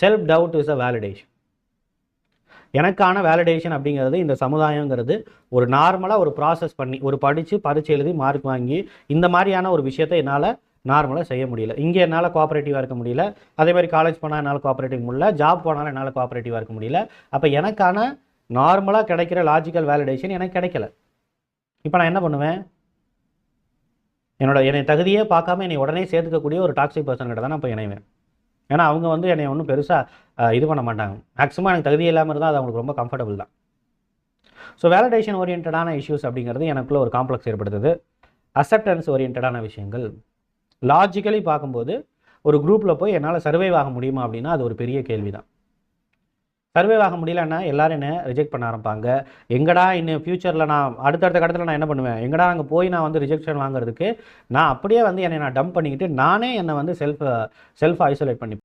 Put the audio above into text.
Self doubt is a validation. எனக்கான validation அப்படிங்கிறது இந்த சமுதாயங்கிறது ஒரு நார்மலாக ஒரு ப்ராசஸ் பண்ணி ஒரு படித்து பரீட்சை எழுதி மார்க் வாங்கி இந்த மாதிரியான ஒரு விஷயத்தை என்னால் நார்மலாக செய்ய முடியல. இங்கே என்னால் கோஆப்ரேட்டிவாக இருக்க முடியல. அதே மாதிரி காலேஜ் போனால் என்னால் கோஆப்ரேட்டிவ் முடியல. ஜாப் போனாலும் என்னால் கோஆப்ரேட்டிவாக இருக்க முடியல. அப்போ எனக்கான நார்மலாக கிடைக்கிற லாஜிக்கல் வேலிடேஷன் எனக்கு கிடைக்கல. இப்போ நான் என்ன பண்ணுவேன்? என்னை தகுதியே பார்க்காம என்னை உடனே சேர்த்துக்கக்கூடிய ஒரு டாக்ஸிக் பர்சன் கிட்ட தான் நான் இப்போ இணைவேன். ஏன்னா அவங்க வந்து என்னை ஒன்றும் பெருசாக இது பண்ண மாட்டாங்க. மேக்ஸிமம் எனக்கு தகுதி இல்லாமல் இருந்தால் அது அவங்களுக்கு ரொம்ப கம்ஃபர்டபுள் தான். ஸோ வேலிடேஷன் ஓரியன்டான இஷ்யூஸ் அப்படிங்கிறது எனக்குள்ள ஒரு காம்ப்ளெக்ஸ் ஏற்படுத்துது. அக்செப்டன்ஸ் ஓரியன்டான விஷயங்கள் லாஜிக்கலி பார்க்கும்போது ஒரு குரூப்பில் போய் என்னால் சர்வைவ் ஆக முடியுமா அப்படின்னா அது ஒரு பெரிய கேள்வி தான். சர்வைவ் ஆக முடியலன்னா எல்லாரும் என்ன ரிஜெக்ட் பண்ண ஆரம்பிப்பாங்க. எங்கடா இன்னும் ஃப்யூச்சரில் நான் அடுத்தடுத்த கடத்தில் நான் என்ன பண்ணுவேன்? எங்கடா அங்கே போய் நான் வந்து ரிஜெக்ஷன் வாங்குறதுக்கு நான் அப்படியே வந்து என்னை நான் டம்ப் பண்ணிக்கிட்டு நானே என்னை வந்து செல்ஃப் ஐசோலேட் பண்ணி